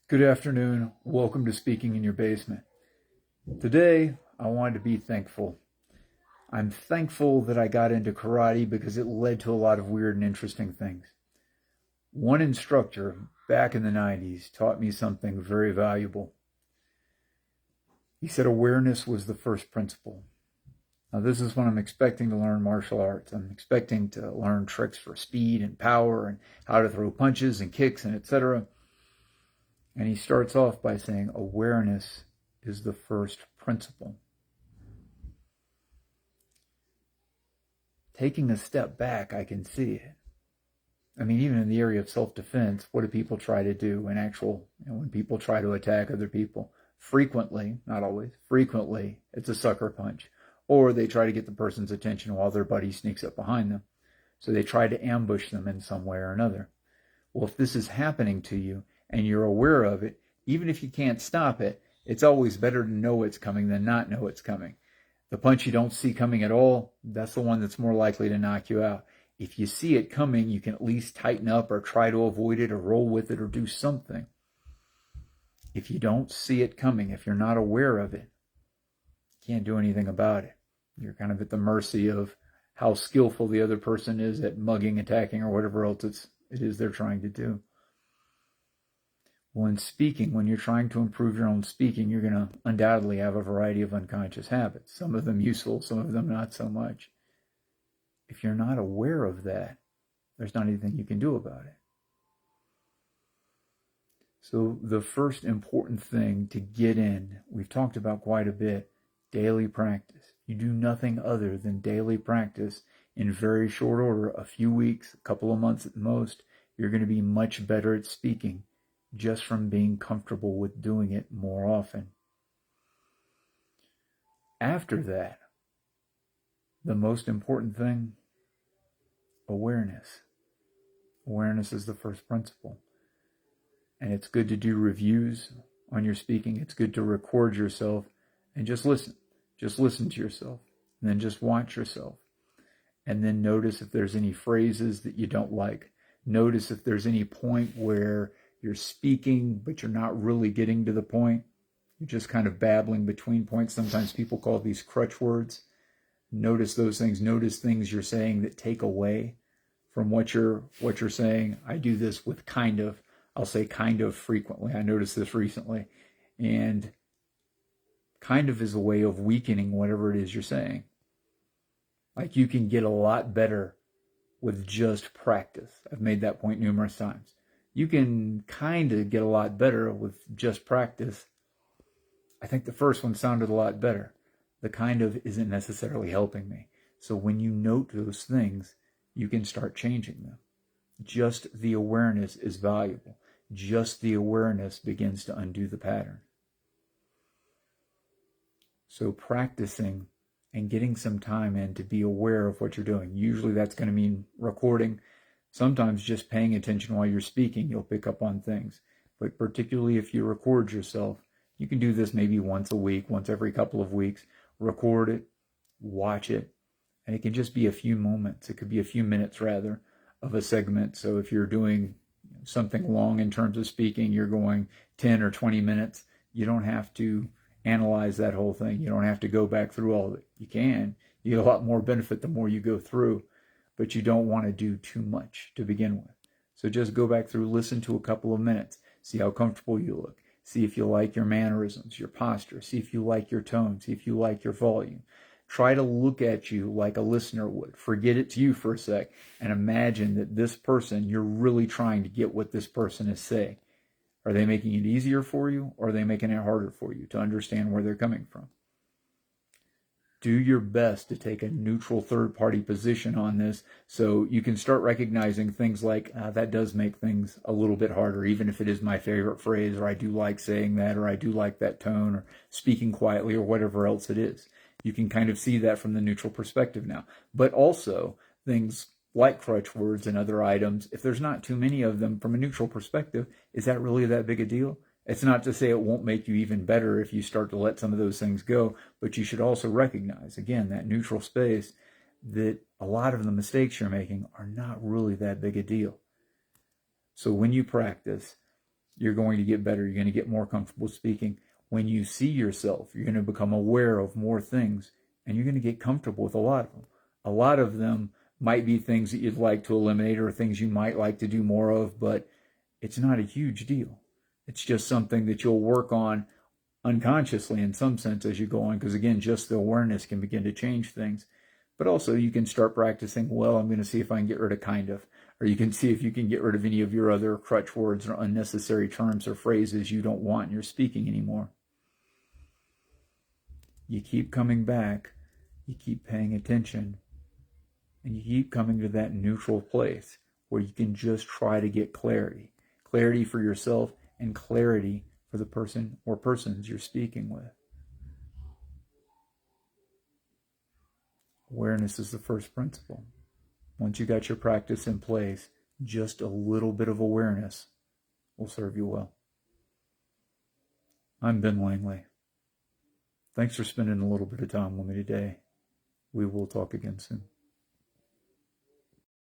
Good afternoon. Welcome to Speaking in Your Basement. Today, I wanted to be thankful. I'm thankful that I got into karate because it led to a lot of weird and interesting things. One instructor back in the 90s taught me something very valuable. He said awareness was the first principle. Now, this is when I'm expecting to learn martial arts. I'm expecting to learn tricks for speed and power and how to throw punches and kicks and etc. And he starts off by saying awareness is the first principle. Taking a step back, I can see it. I mean, even in the area of self-defense, what do people try to do in when people try to attack other people? Frequently, not always, frequently, it's a sucker punch. Or they try to get the person's attention while their buddy sneaks up behind them. So they try to ambush them in some way or another. Well, if this is happening to you and you're aware of it, even if you can't stop it, it's always better to know it's coming than not know it's coming. The punch you don't see coming at all, that's the one that's more likely to knock you out. If you see it coming, you can at least tighten up or try to avoid it or roll with it or do something. If you don't see it coming, if you're not aware of it, you can't do anything about it. You're kind of at the mercy of how skillful the other person is at mugging, attacking, or whatever else it is they're trying to do. Well, in speaking, when you're trying to improve your own speaking, you're going to undoubtedly have a variety of unconscious habits, some of them useful, some of them not so much. If you're not aware of that, there's not anything you can do about it. So the first important thing to get in, we've talked about quite a bit, daily practice. You do nothing other than daily practice in very short order, a few weeks, a couple of months at most, you're going to be much better at speaking just from being comfortable with doing it more often. After that, the most important thing, awareness. Awareness is the first principle. And it's good to do reviews on your speaking. It's good to record yourself and just listen. Just listen to yourself. And then just watch yourself. And then notice if there's any phrases that you don't like. Notice if there's any point where you're speaking, but you're not really getting to the point. You're just kind of babbling between points. Sometimes people call these crutch words. Notice those things. Notice things you're saying that take away from what you're saying. I do this with kind of. I'll say kind of frequently. I noticed this recently. And kind of is a way of weakening whatever it is you're saying. Like you can get a lot better with just practice. I've made that point numerous times. You can kind of get a lot better with just practice. I think the first one sounded a lot better. The kind of isn't necessarily helping me. So when you note those things, you can start changing them. Just the awareness is valuable. Just the awareness begins to undo the pattern. So practicing and getting some time in to be aware of what you're doing. Usually that's going to mean recording. Sometimes just paying attention while you're speaking, you'll pick up on things. But particularly if you record yourself, you can do this maybe once a week, once every couple of weeks. Record it, watch it, and it can just be a few moments. It could be a few minutes, rather, of a segment. So if you're doing something long in terms of speaking, you're going 10 or 20 minutes. You don't have to analyze that whole thing. You don't have to go back through all of it. You can. You get a lot more benefit the more you go through, but you don't want to do too much to begin with. So just go back through, listen to a couple of minutes, see how comfortable you look, see if you like your mannerisms, your posture, see if you like your tone, see if you like your volume. Try to look at you like a listener would. Forget it's you for a sec and imagine that this person, you're really trying to get what this person is saying. Are they making it easier for you, or are they making it harder for you to understand where they're coming from? Do your best to take a neutral third-party position on this so you can start recognizing things like, that does make things a little bit harder, even if it is my favorite phrase, or I do like saying that, or I do like that tone, or speaking quietly, or whatever else it is. You can kind of see that from the neutral perspective now. But also, things like crutch words and other items, if there's not too many of them from a neutral perspective, is that really that big a deal? It's not to say it won't make you even better if you start to let some of those things go, but you should also recognize, again, that neutral space, that a lot of the mistakes you're making are not really that big a deal. So when you practice, you're going to get better. You're going to get more comfortable speaking. When you see yourself, you're going to become aware of more things, and you're going to get comfortable with a lot of them. A lot of them might be things that you'd like to eliminate or things you might like to do more of, but it's not a huge deal. It's just something that you'll work on unconsciously in some sense as you go on, because again, just the awareness can begin to change things. But also you can start practicing, well, I'm going to see if I can get rid of kind of, or you can see if you can get rid of any of your other crutch words or unnecessary terms or phrases you don't want in your speaking anymore. You keep coming back, you keep paying attention, and you keep coming to that neutral place where you can just try to get clarity. Clarity for yourself and clarity for the person or persons you're speaking with. Awareness is the first principle. Once you got your practice in place, just a little bit of awareness will serve you well. I'm Ben Langley. Thanks for spending a little bit of time with me today. We will talk again soon.